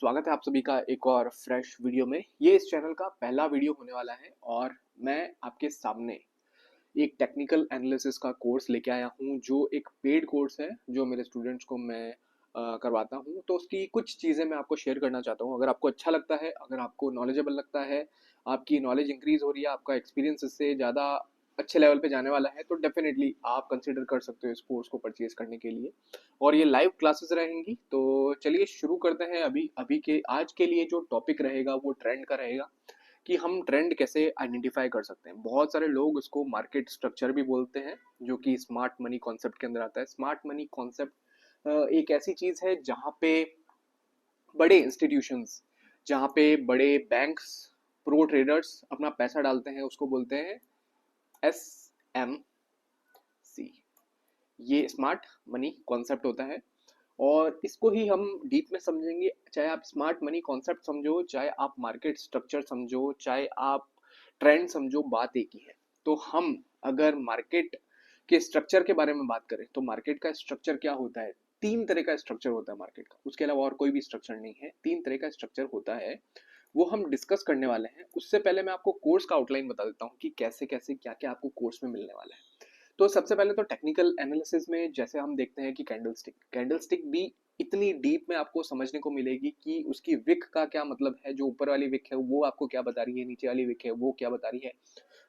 स्वागत है आप सभी का एक और फ्रेश वीडियो में। ये इस चैनल का पहला वीडियो होने वाला है और मैं आपके सामने एक टेक्निकल एनालिसिस का कोर्स लेके आया हूँ जो एक पेड कोर्स है जो मेरे स्टूडेंट्स को मैं करवाता हूँ। तो उसकी कुछ चीज़ें मैं आपको शेयर करना चाहता हूँ। अगर आपको अच्छा लगता है, अगर आपको नॉलेजेबल लगता है, आपकी नॉलेज इंक्रीज हो रही है, आपका एक्सपीरियंस इससे ज़्यादा अच्छे लेवल पे जाने वाला है, तो डेफिनेटली आप कंसिडर कर सकते हो इस कोर्स को परचेज करने के लिए। और ये लाइव क्लासेस रहेंगी। तो चलिए शुरू करते हैं। अभी अभी के आज के लिए जो टॉपिक रहेगा वो ट्रेंड का रहेगा कि हम ट्रेंड कैसे आइडेंटिफाई कर सकते हैं। बहुत सारे लोग इसको मार्केट स्ट्रक्चर भी बोलते हैं, जो कि स्मार्ट मनी कॉन्सेप्ट के अंदर आता है। स्मार्ट मनी कॉन्सेप्ट एक ऐसी चीज है जहाँ पे बड़े इंस्टीट्यूशंस, जहाँ पे बड़े बैंक्स, प्रो ट्रेडर्स अपना पैसा डालते हैं, उसको बोलते हैं SMC। ये स्मार्ट मनी कॉन्सेप्ट होता है और इसको ही हम डीप में समझेंगे। चाहे आप स्मार्ट मनी कॉन्सेप्ट समझो, चाहे आप मार्केट स्ट्रक्चर समझो, चाहे आप ट्रेंड समझो, बात एक ही है। तो हम अगर मार्केट के स्ट्रक्चर के बारे में बात करें तो मार्केट का स्ट्रक्चर क्या होता है। तीन तरह का स्ट्रक्चर होता है मार्केट का, उसके अलावा और कोई भी स्ट्रक्चर नहीं है। तीन तरह का स्ट्रक्चर होता है, वो हम डिस्कस करने वाले हैं। उससे पहले मैं आपको कोर्स का आउटलाइन बता देता हूँ कि कैसे कैसे क्या क्या आपको कोर्स में मिलने वाला है। तो सबसे पहले तो टेक्निकल एनालिसिस में जैसे हम देखते हैं कि कैंडलस्टिक भी इतनी डीप में आपको समझने को मिलेगी कि उसकी विक का क्या मतलब है। जो ऊपर वाली विक है वो आपको क्या बता रही है, नीचे वाली विक है वो क्या बता रही है,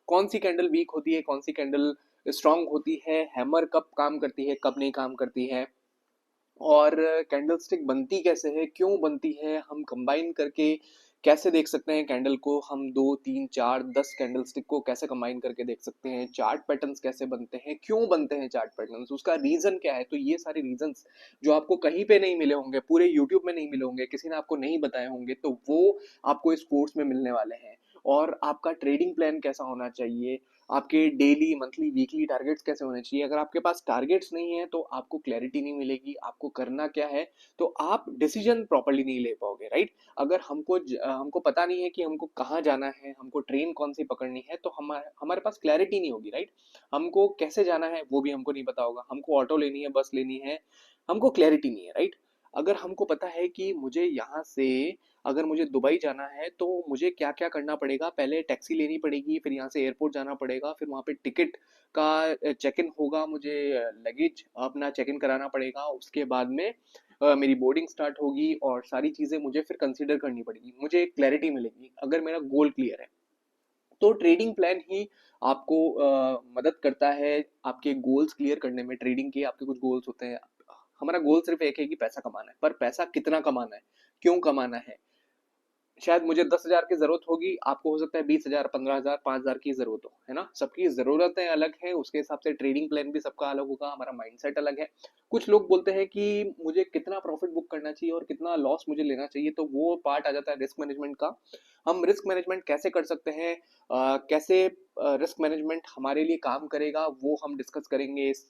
कौन सी कैंडल वीक होती है, कौन सी कैंडल स्ट्रांग होती है, हैमर कब काम करती है, कब नहीं काम करती है, और कैंडलस्टिक बनती कैसे है, क्यों बनती है, हम कंबाइन करके कैसे देख सकते हैं कैंडल को। हम 2 3 4 10 कैंडलस्टिक को कैसे कंबाइन करके देख सकते हैं। चार्ट पैटर्न्स कैसे बनते हैं, क्यों बनते हैं चार्ट पैटर्न्स, उसका रीजन क्या है। तो ये सारे रीजंस जो आपको कहीं पे नहीं मिले होंगे, पूरे यूट्यूब में नहीं मिले होंगे, किसी ने आपको नहीं बताए होंगे, तो वो आपको इस कोर्स में मिलने वाले हैं। और आपका ट्रेडिंग प्लान कैसा होना चाहिए, आपके डेली मंथली वीकली टारगेट्स कैसे होने चाहिए। अगर आपके पास टारगेट्स नहीं है तो आपको क्लैरिटी नहीं मिलेगी, आपको करना क्या है, तो आप डिसीजन प्रॉपरली नहीं ले पाओगे, राइट। अगर हमको पता नहीं है कि हमको कहाँ जाना है, हमको ट्रेन कौन सी पकड़नी है, तो हमारे हमारे पास क्लैरिटी नहीं होगी, राइट। हमको कैसे जाना है वो भी हमको नहीं पता होगा, हमको ऑटो लेनी है, बस लेनी है, हमको क्लैरिटी नहीं है, राइट। अगर हमको पता है कि मुझे यहाँ से अगर मुझे दुबई जाना है तो मुझे क्या क्या करना पड़ेगा, पहले टैक्सी लेनी पड़ेगी, फिर यहाँ से एयरपोर्ट जाना पड़ेगा, फिर वहाँ पे टिकट का चेक इन होगा, मुझे लगेज अपना चेक इन कराना पड़ेगा, उसके बाद में मेरी बोर्डिंग स्टार्ट होगी और सारी चीज़ें मुझे फिर कंसीडर करनी पड़ेगी, मुझे एक क्लैरिटी मिलेगी अगर मेरा गोल क्लियर है। तो ट्रेडिंग प्लान ही आपको मदद करता है आपके गोल्स क्लियर करने में। ट्रेडिंग के आपके कुछ गोल्स होते हैं। हमारा गोल सिर्फ एक है कि पैसा कमाना है, पर पैसा कितना कमाना है, क्यों कमाना है। शायद मुझे 10,000 की जरूरत होगी, आपको हो सकता है 20,000, 15,000, 5,000 की जरूरत हो, है ना। सबकी जरूरतें अलग है, उसके हिसाब से ट्रेडिंग प्लान भी सबका अलग होगा, हमारा माइंडसेट अलग है। कुछ लोग बोलते हैं कि मुझे कितना प्रॉफिट बुक करना चाहिए और कितना लॉस मुझे लेना चाहिए, तो वो पार्ट आ जाता है रिस्क मैनेजमेंट का। हम रिस्क मैनेजमेंट कैसे कर सकते हैं, कैसे रिस्क मैनेजमेंट हमारे लिए काम करेगा, वो हम डिस्कस करेंगे इस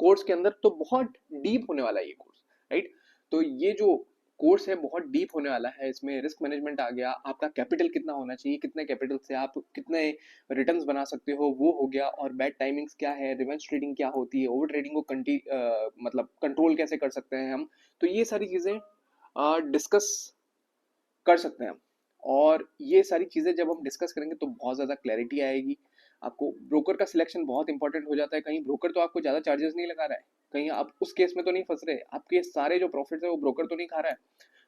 कोर्स के अंदर। तो बहुत डीप होने वाला है ये कोर्स, राइट। तो ये जो कोर्स है बहुत डीप होने वाला है। इसमें रिस्क मैनेजमेंट आ गया, आपका कैपिटल कितना होना चाहिए, कितने कैपिटल से आप कितने रिटर्न्स बना सकते हो, वो हो गया। और बैड टाइमिंग्स क्या है, रिवेंज ट्रेडिंग क्या होती है, ओवर ट्रेडिंग को मतलब कंट्रोल कैसे कर सकते हैं हम। तो ये सारी चीजें डिस्कस कर सकते हैं हम। और ये सारी चीजें जब हम डिस्कस करेंगे तो बहुत ज्यादा क्लैरिटी आएगी आपको। ब्रोकर का सिलेक्शन बहुत इंपॉर्टेंट हो जाता है। कहीं ब्रोकर तो आपको ज्यादा चार्जेस नहीं लगा रहा है, कहीं आप उस केस में तो नहीं फंस रहे, आपके सारे जो प्रॉफिट है वो ब्रोकर तो नहीं खा रहा है,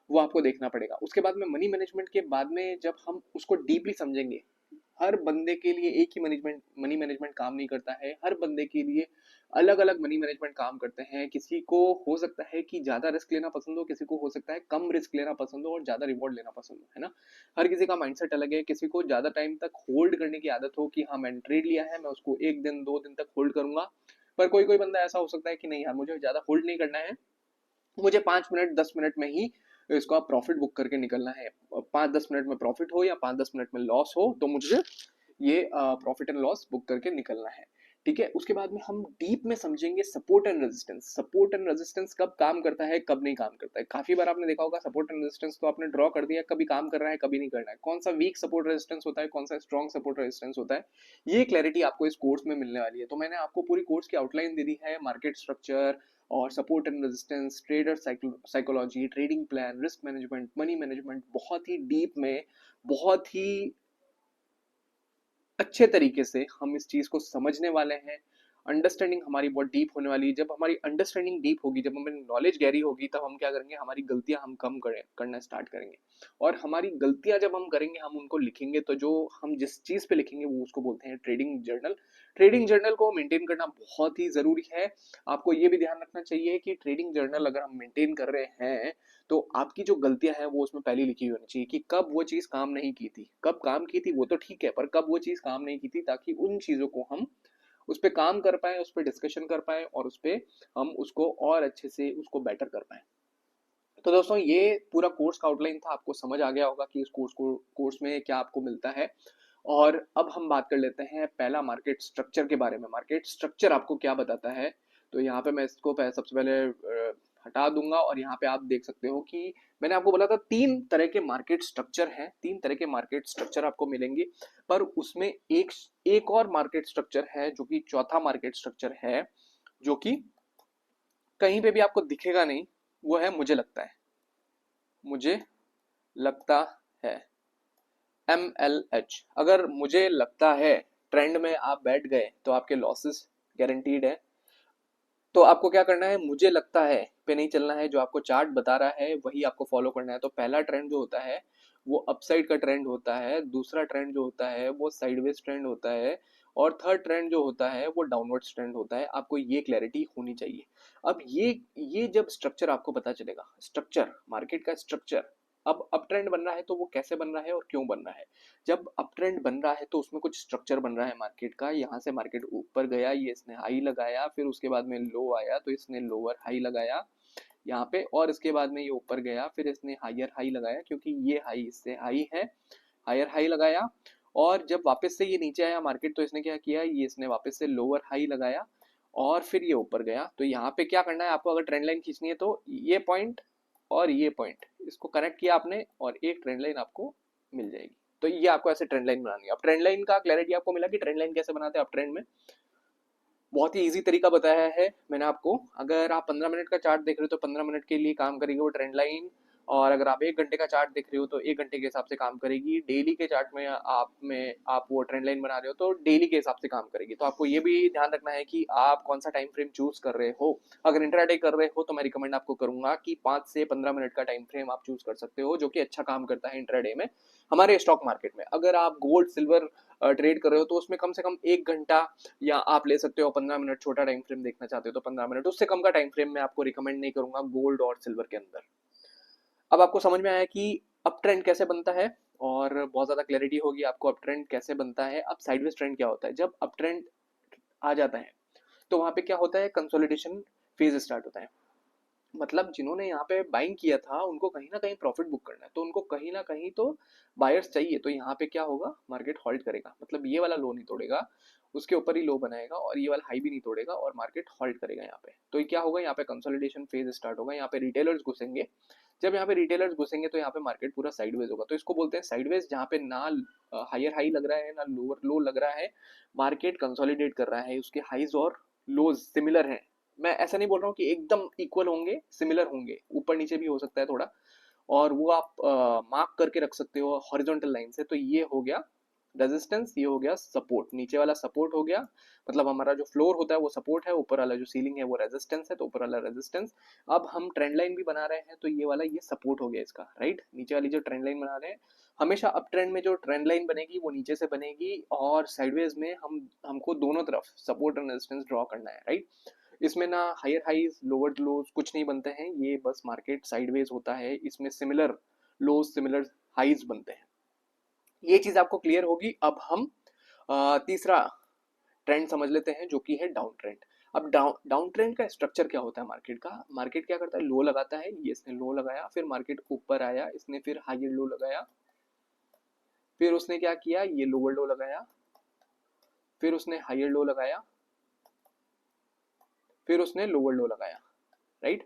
वो आपको देखना पड़ेगा। उसके बाद में मनी मैनेजमेंट के बाद में जब हम उसको डीपली समझेंगे, हर बंदे के लिए एक ही मनी मैनेजमेंट काम नहीं करता है। हर बंदे के लिए अलग अलग मनी मैनेजमेंट काम करते हैं। किसी को हो सकता है कि ज्यादा रिस्क लेना पसंद हो, किसी को हो सकता है कम रिस्क लेना पसंद हो और ज्यादा रिवॉर्ड लेना पसंद हो, है ना। हर किसी का माइंडसेट अलग है। किसी को ज्यादा टाइम तक होल्ड करने की आदत हो कि हाँ मैंने ट्रेड लिया है, मैं उसको 1 दिन 2 दिन तक होल्ड करूंगा। पर कोई कोई बंदा ऐसा हो सकता है कि नहीं यार, मुझे ज्यादा होल्ड नहीं करना है, मुझे 5 मिनट 10 मिनट में ही इसको आप प्रॉफिट बुक करके निकलना है। 5 10 मिनट में प्रॉफिट हो या 5 10 मिनट में लॉस हो, तो मुझे ये प्रॉफिट एंड लॉस बुक करके निकलना है। ठीक है। उसके बाद में हम डीप में समझेंगे support and resistance. Support and resistance कब काम करता है, कब नहीं काम करता है। काफी बार आपने देखा होगा सपोर्ट एंड रेजिस्टेंस तो आपने ड्रॉ कर दिया, कभी काम कर रहा है कभी नहीं कर रहा है। कौन सा वीक सपोर्ट रेजिस्टेंस होता है, कौन सा स्ट्रॉन्ग सपोर्ट रेजिस्टेंस होता है, ये क्लैरिटी आपको इस कोर्स में मिलने वाली है। तो मैंने आपको पूरी कोर्स की आउटलाइन दे दी है, मार्केट स्ट्रक्चर, और support and resistance, trader psychology, trading plan, risk management, money management, बहुत ही डीप में, बहुत ही अच्छे तरीके से हम इस चीज को समझने वाले हैं। अंडरस्टैंडिंग हमारी बहुत डीप होने वाली है। जब हमारी अंडरस्टैंडिंग डीप होगी, जब हमारी नॉलेज गहरी होगी, तब हम क्या करेंगे, हमारी गलतियां हम कम करना स्टार्ट करेंगे। और हमारी गलतियां जब हम करेंगे, हम उनको लिखेंगे, तो जो हम जिस चीज पे लिखेंगे वो उसको बोलते हैं ट्रेडिंग जर्नल। ट्रेडिंग जर्नल को मेंटेन करना बहुत ही जरूरी है। आपको ये भी ध्यान रखना चाहिए कि ट्रेडिंग जर्नल अगर हम मेंटेन कर रहे हैं, तो आपकी जो गलतियां हैं वो उसमें पहले लिखी होनी चाहिए कि कब वो चीज काम नहीं की थी, कब काम की थी वो तो ठीक है, पर कब वो चीज काम नहीं की थी, ताकि उन चीजों को हम उस पर काम कर पाए, उस पर डिस्कशन कर पाए, और उस पर हम उसको और अच्छे से उसको बेटर कर पाए। तो दोस्तों, ये पूरा कोर्स का आउटलाइन था। आपको समझ आ गया होगा कि इस कोर्स में क्या आपको मिलता है। और अब हम बात कर लेते हैं पहला मार्केट स्ट्रक्चर के बारे में। मार्केट स्ट्रक्चर आपको क्या बताता है? तो यहाँ पे मैं इसको सबसे पहले हटा दूंगा, और यहाँ पे आप देख सकते हो कि मैंने आपको बोला था 3 तरह के मार्केट स्ट्रक्चर हैं। 3 तरह के मार्केट स्ट्रक्चर आपको मिलेंगे, पर उसमें एक एक और मार्केट स्ट्रक्चर है जो कि चौथा मार्केट स्ट्रक्चर है, जो कि कहीं पे भी आपको दिखेगा नहीं। वो है मुझे लगता है। मुझे लगता है, MLH। अगर मुझे लगता है ट्रेंड में आप बैठ गए तो आपके लॉसेस गारंटीड है। तो आपको क्या करना है, मुझे लगता है पे नहीं चलना है। जो आपको चार्ट बता रहा है वही आपको फॉलो करना है। तो पहला ट्रेंड जो होता है वो अपसाइड का ट्रेंड होता है, दूसरा ट्रेंड जो होता है वो साइडवेज ट्रेंड होता है, और थर्ड ट्रेंड जो होता है वो डाउनवर्ड ट्रेंड होता है। आपको ये क्लैरिटी होनी चाहिए। अब ये जब स्ट्रक्चर आपको पता चलेगा, स्ट्रक्चर, मार्केट का स्ट्रक्चर, अब ट्रेंड बन रहा है तो वो कैसे बन रहा है और क्यों बन रहा है। जब अप ट्रेंड बन रहा है तो उसमें कुछ स्ट्रक्चर बन रहा है मार्केट का। यहाँ से मार्केट ऊपर गया, ये इसने हाई लगाया, फिर उसके बाद में लो आया तो इसने लोअर हाई लगाया यहाँ पे, और इसके बाद में ये ऊपर गया, फिर इसने हायर हाई लगाया, क्योंकि ये हाई इससे हाई है, हायर हाई लगाया। और जब वापस से ये नीचे आया मार्केट, तो इसने क्या किया, ये इसने वापस से लोअर हाई लगाया, और फिर ये ऊपर गया। तो यहाँ पे क्या करना है आपको, अगर ट्रेंड लाइन खींचनी है तो ये पॉइंट और ये पॉइंट, इसको कनेक्ट किया आपने, और एक ट्रेंड लाइन आपको मिल जाएगी। तो ये आपको ऐसे ट्रेंड लाइन बनानी है। अब ट्रेंड लाइन का क्लैरिटी आपको मिला कि ट्रेंड लाइन कैसे बनाते हैं आप ट्रेंड में। बहुत ही इजी तरीका बताया है मैंने आपको। अगर आप 15 मिनट का चार्ट देख रहे हो तो 15 मिनट के लिए काम करेगी वो ट्रेंड लाइन, और अगर आप 1 घंटे का चार्ट देख रहे हो तो 1 घंटे के हिसाब से काम करेगी। डेली के चार्ट में आप वो ट्रेंड लाइन बना रहे हो तो डेली के हिसाब से काम करेगी। तो आपको ये भी ध्यान रखना है कि आप कौन सा टाइम फ्रेम चूज कर रहे हो। अगर इंट्राडे कर रहे हो तो मैं रिकमेंड आपको करूंगा कि 5 से 15 मिनट का टाइम फ्रेम आप चूज कर सकते हो, जो कि अच्छा काम करता है इंट्राडे में हमारे स्टॉक मार्केट में। अगर आप गोल्ड सिल्वर ट्रेड कर रहे हो तो उसमें कम से कम 1 घंटा, या आप ले सकते हो 15 मिनट, छोटा टाइम फ्रेम देखना चाहते हो तो 15 मिनट, उससे कम का टाइम फ्रेम मैं आपको रिकमेंड नहीं करूंगा गोल्ड और सिल्वर के अंदर। अब आपको समझ में आया कि अप ट्रेंड कैसे बनता है, और बहुत ज्यादा क्लैरिटी होगी आपको अप ट्रेंड कैसे बनता है। अब साइडवेज ट्रेंड क्या होता है? जब अप ट्रेंड आ जाता है तो वहां पे क्या होता है, कंसोलिडेशन फेज स्टार्ट होता है। मतलब जिन्होंने यहाँ पे बाइंग किया था उनको कहीं ना कहीं प्रॉफिट बुक करना है, तो उनको कहीं ना कहीं तो बायर्स चाहिए। तो यहाँ पे क्या होगा, मार्केट हॉल्ट करेगा, मतलब ये वाला लो नहीं तोड़ेगा, उसके ऊपर ही लो बनाएगा, और ये वाला हाई भी नहीं तोड़ेगा, और मार्केट हॉल्ट करेगा यहाँ पे। तो ये क्या होगा, यहाँ पे कंसोलिडेशन फेज स्टार्ट होगा, यहाँ पे रिटेलर्स घुसेंगे। जब यहाँ पे रिटेलर्स घुसेंगे तो यहाँ पे मार्केट पूरा साइडवेज होगा। तो इसको बोलते हैं साइडवेज, जहाँ पे ना हायर हाई लग रहा है ना लोअर लो लग रहा है। मार्केट कंसोलिडेट कर रहा है, उसके हाइज और लोज सिमिलर हैं। मैं ऐसा नहीं बोल रहा हूँ कि एकदम इक्वल होंगे, सिमिलर होंगे, ऊपर नीचे भी हो सकता है थोड़ा, और वो आप मार्क करके रख सकते हो हॉरिजॉन्टल लाइन से। तो ये हो गया रेजिस्टेंस, ये हो गया सपोर्ट, नीचे वाला सपोर्ट हो गया, मतलब हमारा जो फ्लोर होता है वो सपोर्ट है, ऊपर वाला जो सीलिंग है वो रेजिस्टेंस है, तो ऊपर वाला रेजिस्टेंस। अब हम ट्रेंड लाइन भी बना रहे हैं तो ये वाला ये सपोर्ट हो गया इसका, राइट। नीचे वाली जो ट्रेंड लाइन बना रहे हैं, हमेशा अप ट्रेंड में जो ट्रेंड लाइन बनेगी वो नीचे से बनेगी, और साइडवेज में हमको दोनों तरफ सपोर्ट और रेजिस्टेंस ड्रॉ करना है, राइट। इसमें ना हायर हाईज लोअर लोज कुछ नहीं बनते हैं, ये बस मार्केट साइडवेज होता है, इसमें सिमिलर लोज सिमिलर हाईज बनते हैं। ये चीज आपको क्लियर होगी। अब हम तीसरा ट्रेंड समझ लेते हैं, जो कि है डाउन ट्रेंड। अब डाउन ट्रेंड का स्ट्रक्चर क्या होता है मार्केट का? मार्केट क्या करता है, लो लगाता है, ये इसने लो लगाया, फिर मार्केट ऊपर आया, इसने फिर हायर लो लगाया, फिर उसने क्या किया, ये लोअर लो लगाया, फिर उसने हायर लो लगाया, फिर उसने लोअर लो लगाया, राइट।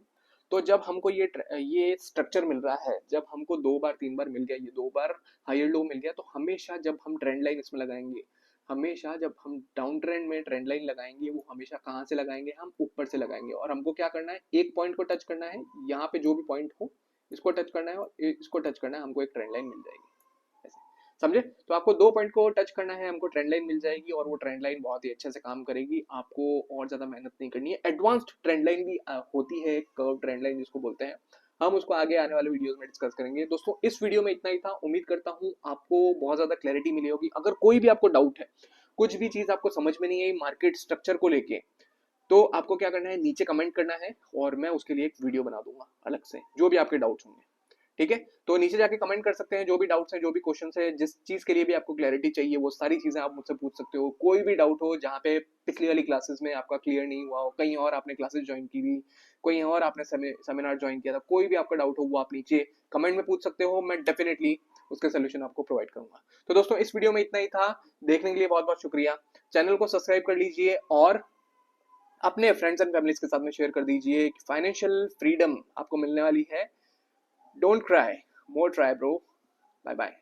तो जब हमको ये स्ट्रक्चर मिल रहा है, जब हमको 2 बार 3 बार मिल गया, ये 2 बार हायर लो मिल गया, तो हमेशा जब हम ट्रेंड लाइन इसमें लगाएंगे, हमेशा जब हम डाउन ट्रेंड में ट्रेंड लाइन लगाएंगे वो हमेशा कहाँ से लगाएंगे, हम ऊपर से लगाएंगे। और हमको क्या करना है, एक पॉइंट को टच करना है, यहाँ पे जो भी पॉइंट हो इसको टच करना है और इसको टच करना है, हमको एक ट्रेंड लाइन मिल जाएगी। ऐसे समझे? तो आपको दो पॉइंट को टच करना है, हमको ट्रेंड लाइन मिल जाएगी और वो ट्रेंड लाइन बहुत ही अच्छे से काम करेगी। आपको और ज्यादा मेहनत नहीं करनी है। एडवांस्ड ट्रेंड लाइन भी होती है, कर्व ट्रेंड लाइन जिसको बोलते हैं, हम उसको आगे आने वाले वीडियोस में डिस्कस करेंगे। दोस्तों इस वीडियो में इतना ही था, उम्मीद करता हूँ आपको बहुत ज्यादा क्लैरिटी मिली होगी। अगर कोई भी आपको डाउट है, कुछ भी चीज आपको समझ में नहीं आई मार्केट स्ट्रक्चर को लेके, तो आपको क्या करना है, नीचे कमेंट करना है और मैं उसके लिए एक वीडियो बना दूंगा अलग से, जो भी आपके डाउट्स होंगे। ठीक है, तो नीचे जाके कमेंट कर सकते हैं, जो भी डाउट्स हैं, जो भी क्वेश्चंस है, जिस चीज के लिए भी आपको क्लैरिटी चाहिए वो सारी चीजें आप मुझसे पूछ सकते हो। कोई भी डाउट हो जहाँ पे पिछली वाली क्लासेस में आपका क्लियर नहीं हुआ हो, कहीं और आपने क्लासेस ज्वाइन की थी, कोई और आपने सेमिनार ज्वाइन किया था, कोई भी आपका डाउट हो वो आप नीचे कमेंट में पूछ सकते हो, मैं डेफिनेटली उसके सोल्यूशन आपको प्रोवाइड करूंगा। तो दोस्तों इस वीडियो में इतना ही था, देखने के लिए बहुत बहुत शुक्रिया। चैनल को सब्सक्राइब कर लीजिए और अपने फ्रेंड्स एंड फैमिलीज के साथ में शेयर कर दीजिए कि फाइनेंशियल फ्रीडम आपको मिलने वाली है। Don't cry, more try bro. Bye bye.